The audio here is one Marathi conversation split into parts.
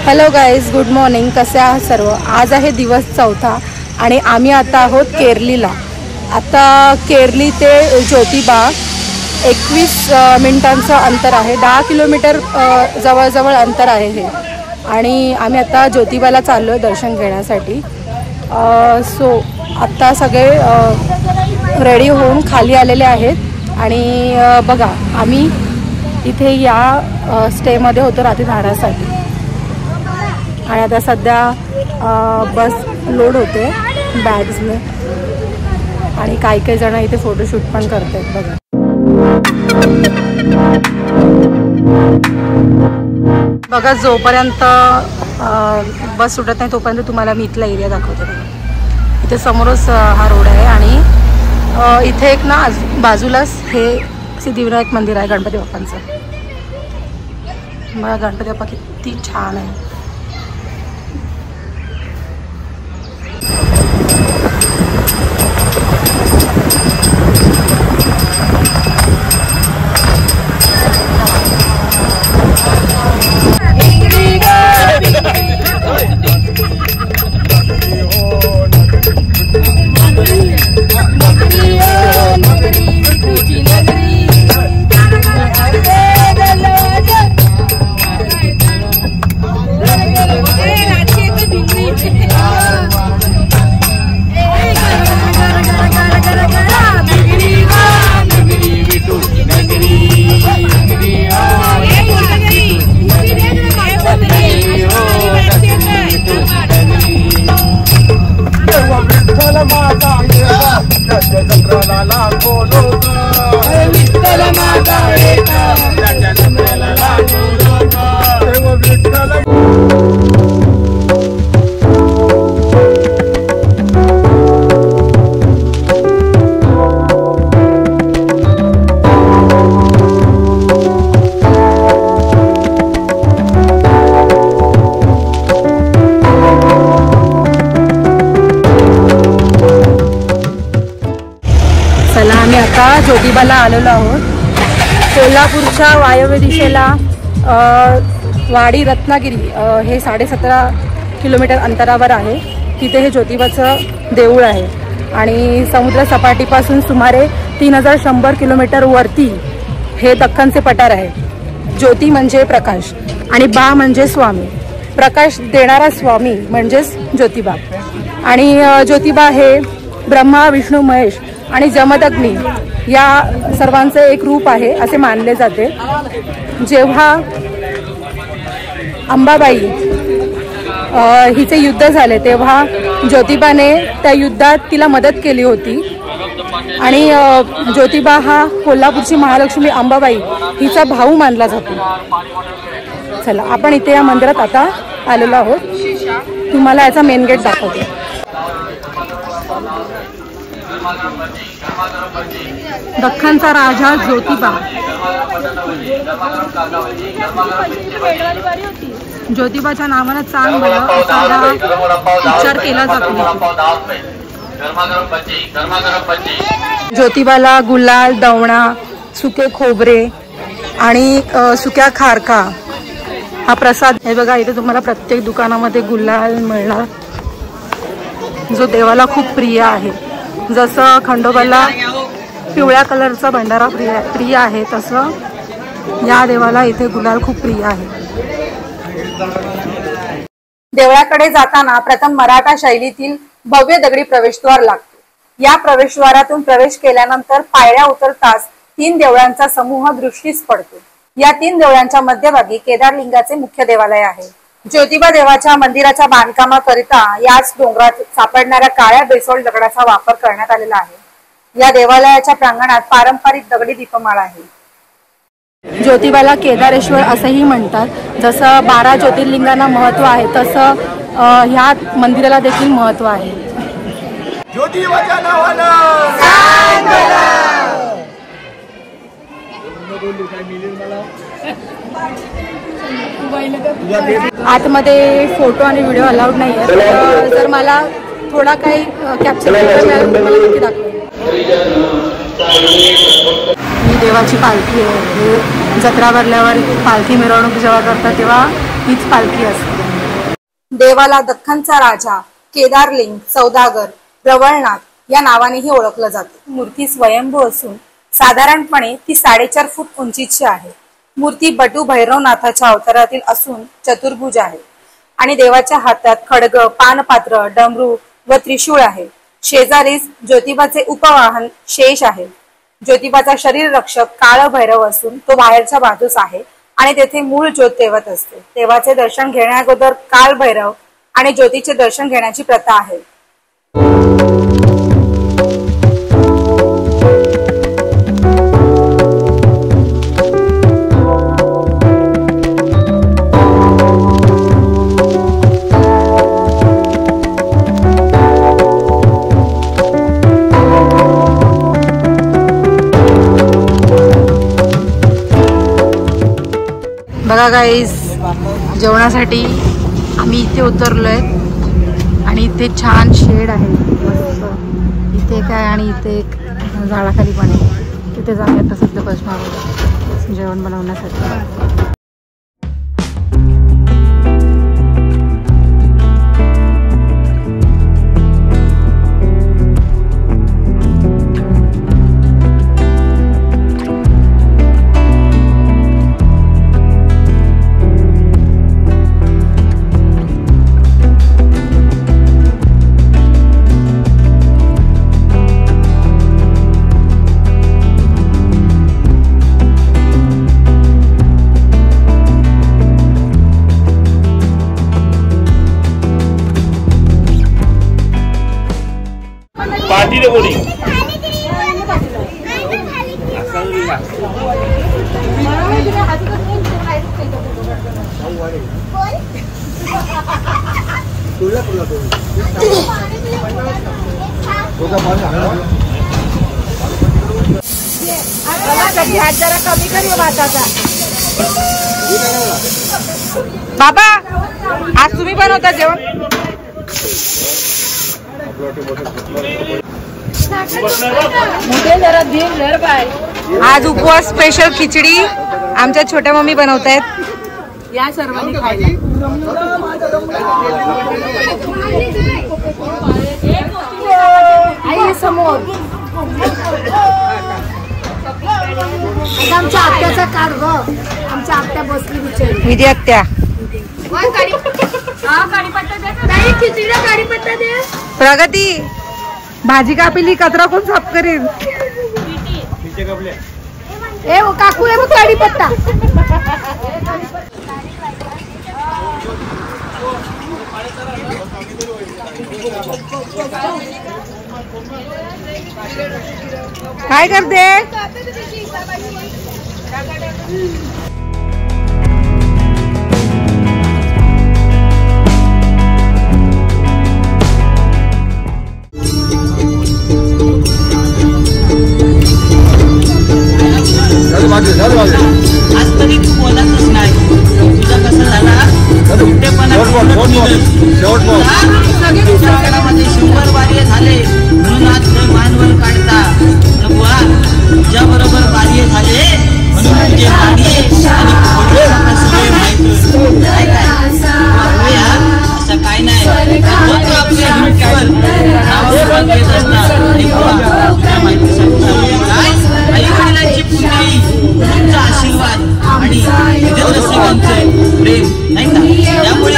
Hello guys, good morning. कसे आहात सर्व? आज आहे दिवस 4था आणि आम्ही आता आहोत केरलीला. आता केरली ते ज्योतिबा 21 मिनिटांचं अंतर आहे. 10 किलोमीटर जवळजवळ अंतर आहे हे. आणि आम्ही आता ज्योतिबाला चाललो आहे दर्शन घेण्यासाठी. सो आत्ता सगळे रेडी होऊन खाली आलेले आहेत. आणि बघा, आम्ही इथे या स्टेमध्ये होतो रात्री राहण्यासाठी. आणि आता सध्या बस लोड होते बॅग्सने आणि काही जण इथे फोटोशूट पण करतात. बघा, बघा जोपर्यंत बस सुटत नाही तोपर्यंत तुम्हाला मी इथला एरिया दाखवते. बघा, इथे समोरच हा रोड आहे आणि इथे एक ना बाजूलाच हे सिद्धिविनायक मंदिर आहे गणपती बाप्पांचं. बघा गणपती बाप्पा किती छान आहे. ज्योतिबाला आलेलो आहोत. कोल्हापूरच्या वायव्य दिशेला वाडी रत्नागिरी हे 17.5 किलोमीटर अंतरावर आहे. तिथे हे ज्योतिबाचं देऊळ आहे आणि समुद्र सपाटीपासून सुमारे 3100 किलोमीटर वरती हे दख्खनचे पठार आहे. ज्योती म्हणजे प्रकाश आणि बा म्हणजे स्वामी. प्रकाश देणारा स्वामी म्हणजेच ज्योतिबा. आणि ज्योतिबा हे ब्रह्मा, विष्णू, महेश आणि जमदग्नी या सर्वांचे एक रूप आहे असे मानले जाते. जेव्हा अंबाबाई हिचे युद्ध झाले तेव्हा ज्योतिबाने त्या युद्धात तिला मदत केली होती. आणि ज्योतिबा हा कोल्हापूरची महालक्ष्मी अंबाबाई हिचा भाऊ मानला जातो. चला, आपण इथे या मंदिरात आता आलेलो आहोत. तुम्हाला याचा मेन गेट दाखवते. दख्खनचा राजा ज्योतिबा. ज्योतिबाच्या नावानं चांग बळ असा उच्चार केला जातो. ज्योतिबाला गुलाल, दवणा, सुके खोबरे आणि सुक्या खारका हा प्रसाद. हे बघा, इथे तुम्हाला प्रत्येक दुकानामध्ये गुलाल मिळणार जो देवाला खूप प्रिय आहे. जसं खंडोबाला पिवळ्या कलरचा भंडारा प्रिय आहे तसं या देवाला इथे गुलाल खूप प्रिय आहे. देवळाकडे जाताना प्रथम मराठा शैलीतील भव्य दगडी प्रवेशद्वार लागतो. या प्रवेशद्वारातून प्रवेश केल्यानंतर पायऱ्या उतरताच 3 देवळांचा समूह दृष्टीस पडतो. या 3 देवळांच्या मध्यभागी केदारलिंगाचे मुख्य देवालय आहे. ज्योतिबा देवाच्या मंदिराच्या बांधकामाकरिता याच डोंगरात सापडणाऱ्या काळ्या बेसोल्ट दगडाचा वापर करण्यात आलेला आहे. या देवालयाच्या प्रांगणात पारंपरिक दगडी दीपमाळा आहे. ज्योतिबाला केदारेश्वर असंही म्हणतात. जसं 12 ज्योतिर्लिंगांना महत्व आहे तसं ह्या मंदिराला देखील महत्व आहे. ज्योतिबाच्या नावानं आतमध्ये फोटो आणि व्हिडिओ अलाउड नाही आहे. जर मला थोडा काही कॅप्चर करायला मिळालं नक्की दाखवेन. ही देवाची पालखी आहे. जत्रा भरल्यावर पालखी मिरवणूक जेव्हा करतात तेव्हा हीच पालखी असते. देवाला दख्खनचा राजा, केदारलिंग, सौदागर, रवळनाथ या नावानेही ओळखलं जातं। मूर्ती स्वयंभू असून साधारणपणे ती 4.5 फूट उंचीची आहे। मूर्ती बटू भैरवनाथाच्या अवतारातील असून चतुर्भुज आहे आणि देवाच्या हातात खड्ग, पानपात्र, डमरू व त्रिशूळ आहे। शेजारीच ज्योतिबाचे उपवाहन शेष आहे। ज्योतिबाचा शरीर रक्षक काळ भैरव असून तो बाहेरच्या बाजूस आहे आणि तेथे मूळ ज्योत तेवत असते। देवाचे दर्शन घेण्याअगोदर काल भैरव आणि ज्योतीचे दर्शन घेण्याची प्रथा आहे। बघा गाईस, जेवणासाठी आम्ही इथे उतरलोय आणि इथे छान शेड आहे मस्त। इथे काय आणि इथे एक झाडाखाली पण आहे, तिथे जाऊया प्रसिद्ध भस्मावर जेवण बनवण्यासाठी। जरा कमी करूया भाताचा। बाबा, आज तुम्ही बनवता जेवण? आज उपवास स्पेशल खिचडी आमच्या छोट्या मम्मी बनवतायत, या सर्वांनी खायला। आई समोर आमच्या आत्याचा कार ग, आमच्या आत्या बसली बिचारी, विधी आत्या। प्रगती, भाजी कापली, कचरा कोण साफ करेल? ए वो काकू आहे मग कढीपत्ता। काय करते? आज तरी तू बोलतच नाही, तुझा कसं झाला मध्ये 100 वार्य झाले म्हणून आज मानवर काढता प्रभुआ, तुझ्या बरोबर वार्य झाले म्हणून तुझे असं काय नाही। आपल्या आई वडिलांची पुत्री, तुमचा आशीर्वाद आणि प्रेम नाही का, त्यामुळे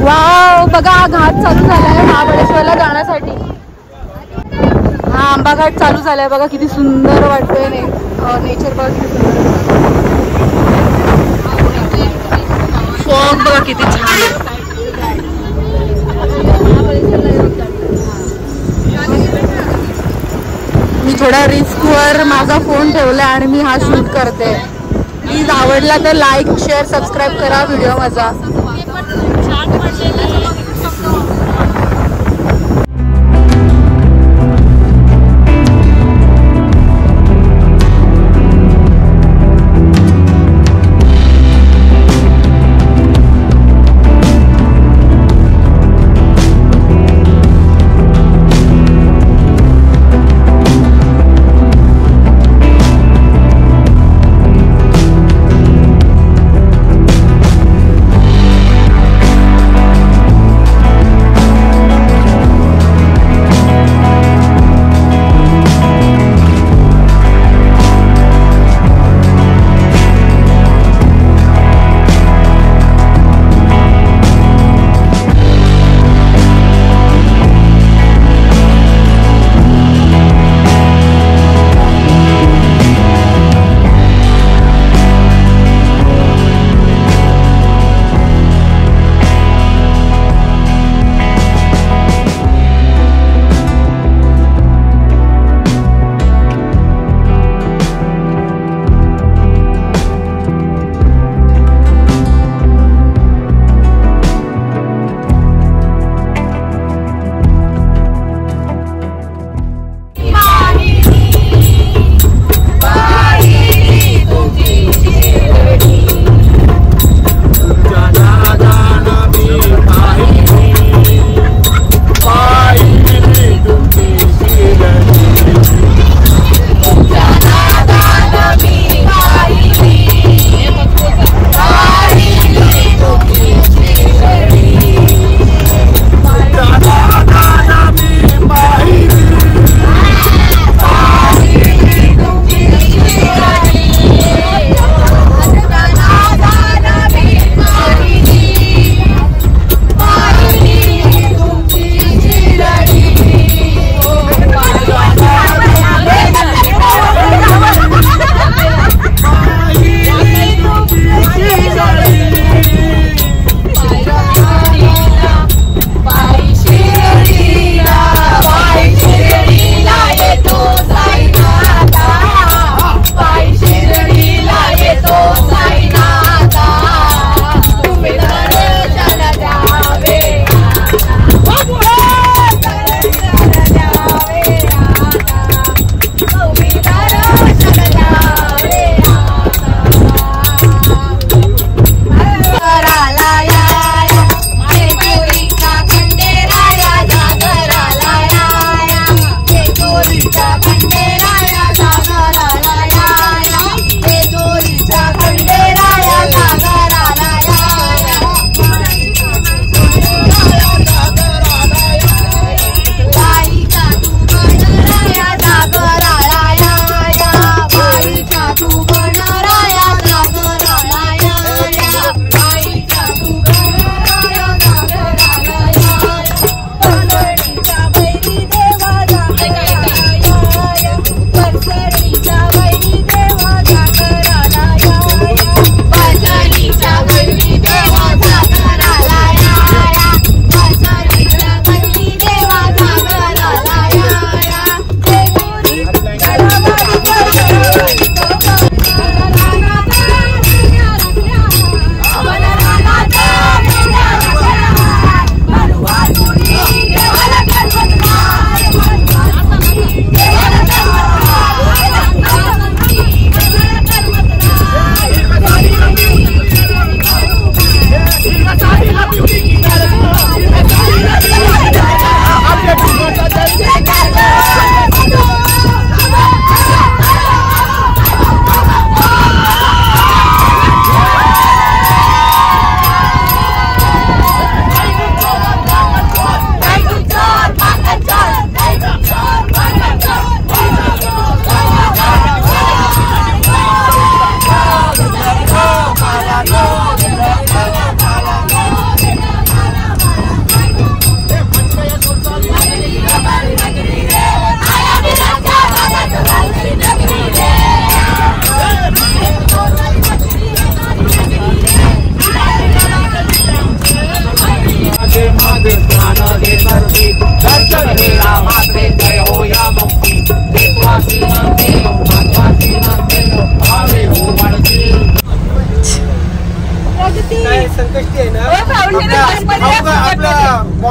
वाव, बघा हा घाट चालू झालाय महाबळेश्वरला जाण्यासाठी। हा आंबा घाट चालू झालाय, बघा किती सुंदर वाटतोय नेचर, बघा किती सुंदर। फॉग बघा किती छान आहे। मी थोडे एवढ्या रिस्कवर माझा फोन ठेवला आणि मी हा शूट करते. प्लीज आवडला तर लाईक शेअर सबस्क्राईब करा व्हिडिओ माझा.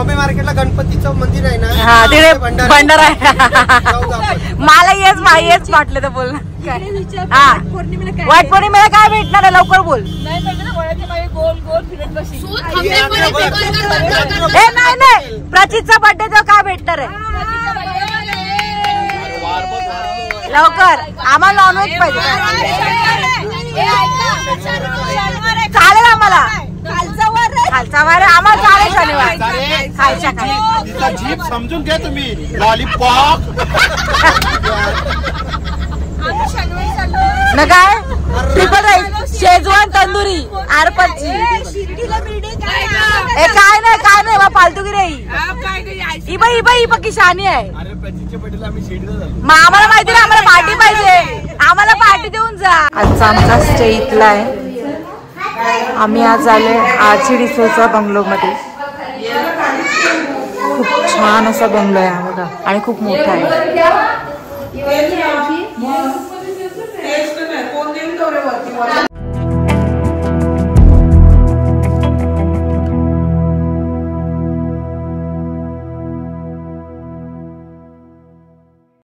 बॉम्बे मार्केटला गणपतीचं मंदिर आहे ना, हा तिथे भंडारा आहे. जाऊ आपण. मला हेच वाटलं तर बोल. हा वाट पौर्णिमेला काय भेटणार आहे लवकर बोल. हे नाही प्रचितचा बर्थडे तर काय भेटणार आहे लवकर. आम्हाला नॉनव्हेज पाहिजे. चालेल आम्हाला खालचा वार आम्हाला चालेल शनिवार खायच्या तिचा जीभ समजून घ्या तुम्ही. लॉलीपॉप न काय ट्रिपल राईस शेजवान तंदुरी आरपतची. ए काय नाही बा फालतूगिरी ही बाई पक्की शानी आहे. मग आम्हाला माहिती ना आम्हाला पार्टी पाहिजे. आम्हाला पार्टी देऊन जा. आजचा आमचा स्टे इथला आहे. आम्ही आज आलोय आरची डिसोजा बंगलो मध्ये. खूप छान असा बंगलो आहे हा बघा आणि खूप मोठा आहे.